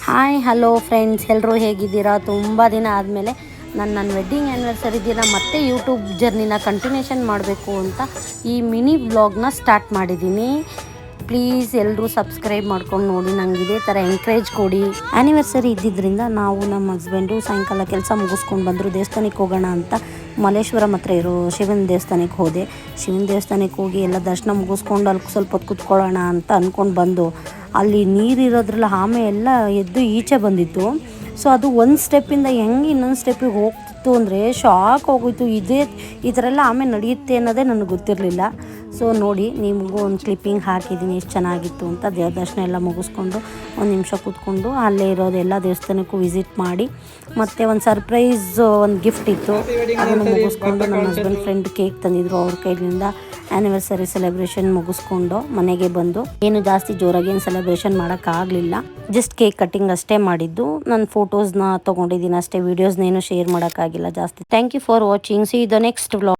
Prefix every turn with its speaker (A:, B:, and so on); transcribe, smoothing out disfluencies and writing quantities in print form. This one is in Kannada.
A: ಹಾಯ್ ಹಲೋ ಫ್ರೆಂಡ್ಸ್, ಎಲ್ಲರೂ ಹೇಗಿದ್ದೀರಾ? ತುಂಬ ದಿನ ಆದಮೇಲೆ ನನ್ನ ವೆಡ್ಡಿಂಗ್ ಆ್ಯನಿವರ್ಸರಿ ದಿನ ಮತ್ತೆ ಯೂಟ್ಯೂಬ್ ಜರ್ನಿನ ಕಂಟಿನ್ಯೂಷನ್ ಮಾಡಬೇಕು ಅಂತ ಈ ಮಿನಿ ವ್ಲಾಗ್ನ ಸ್ಟಾರ್ಟ್ ಮಾಡಿದ್ದೀನಿ. ಪ್ಲೀಸ್ ಎಲ್ಲರೂ ಸಬ್ಸ್ಕ್ರೈಬ್ ಮಾಡ್ಕೊಂಡು ನೋಡಿ, ನಂಗೆ ಇದೇ ಥರ ಎಂಕರೇಜ್ ಕೊಡಿ. ಆ್ಯನಿವರ್ಸರಿ ಇದ್ದಿದ್ದರಿಂದ ನಾವು ನಮ್ಮ ಹಸ್ಬೆಂಡು ಸಾಯಂಕಾಲ ಕೆಲಸ ಮುಗಿಸ್ಕೊಂಡು ಬಂದರು. ದೇವಸ್ಥಾನಕ್ಕೆ ಹೋಗೋಣ ಅಂತ ಮಲ್ಲೇಶ್ವರಂ ಹತ್ರ ಇರೋ ಶಿವನ ದೇವಸ್ಥಾನಕ್ಕೆ ಹೋದೆ. ಶಿವನ ದೇವಸ್ಥಾನಕ್ಕೆ ಹೋಗಿ ಎಲ್ಲ ದರ್ಶನ ಮುಗಿಸ್ಕೊಂಡು ಅಲ್ಲಿ ಸ್ವಲ್ಪ ಹೊತ್ತು ಕೂತ್ಕೊಳ್ಳೋಣ ಅಂತ ಅಂದ್ಕೊಂಡು ಬಂದು, ಅಲ್ಲಿ ನೀರಿರೋದ್ರಲ್ಲ ಆಮೆ ಎಲ್ಲ ಎದ್ದು ಈಚೆ ಬಂದಿತ್ತು. ಸೊ ಅದು ಒಂದು ಸ್ಟೆಪ್ಪಿಂದ ಹೆಂಗೆ ಇನ್ನೊಂದು ಸ್ಟೆಪ್ಪಿಗೆ ಹೋಗ್ತಿತ್ತು ಅಂದರೆ ಶಾಕ್ ಹೋಗೋಯ್ತು. ಈ ಥರ ಎಲ್ಲ ಆಮೆ ನಡೆಯುತ್ತೆ ಅನ್ನೋದೇ ನನಗೆ ಗೊತ್ತಿರಲಿಲ್ಲ. ಸೊ ನೋಡಿ, ನಿಮಗೂ ಒಂದು ಕ್ಲಿಪ್ಪಿಂಗ್ ಹಾಕಿದ್ದೀನಿ ಎಷ್ಟು ಚೆನ್ನಾಗಿತ್ತು ಅಂತ. ದೇವ್ರ ದರ್ಶನ ಎಲ್ಲ ಮುಗಿಸ್ಕೊಂಡು ಒಂದು ನಿಮಿಷ ಕೂತ್ಕೊಂಡು ಅಲ್ಲೇ ಇರೋದು ಎಲ್ಲ ದೇವಸ್ಥಾನಕ್ಕೂ ವಿಸಿಟ್ ಮಾಡಿ, ಮತ್ತು ಒಂದು ಸರ್ಪ್ರೈಸ್ ಒಂದು ಗಿಫ್ಟ್ ಇತ್ತು, ಅದನ್ನು ಮುಗಿಸ್ಕೊಂಡು ನನ್ನ ಹಸ್ಬೆಂಡ್ ಫ್ರೆಂಡ್ ಕೇಕ್ ತಂದಿದ್ರು, ಅವ್ರ ಕೈಲಿಂದ ಆ್ಯನಿವರ್ಸರಿ ಸೆಲೆಬ್ರೇಷನ್ ಮುಗಿಸ್ಕೊಂಡು ಮನೆಗೆ ಬಂದು ಏನು ಜಾಸ್ತಿ ಜೋರಾಗಿ ಏನು ಸೆಲೆಬ್ರೇಷನ್ ಮಾಡೋಕ್ಕಾಗಲಿಲ್ಲ. ಜಸ್ಟ್ ಕೇಕ್ ಕಟ್ಟಿಂಗ್ ಅಷ್ಟೇ ಮಾಡಿದ್ದು. ನಾನು ಫೋಟೋಸ್ನ ತೊಗೊಂಡಿದ್ದೀನಿ ಅಷ್ಟೇ, ವೀಡಿಯೋಸ್ನೇನು ಶೇರ್ ಮಾಡೋಕ್ಕಾಗಿಲ್ಲ ಜಾಸ್ತಿ. Thank you for watching. See the next vlog.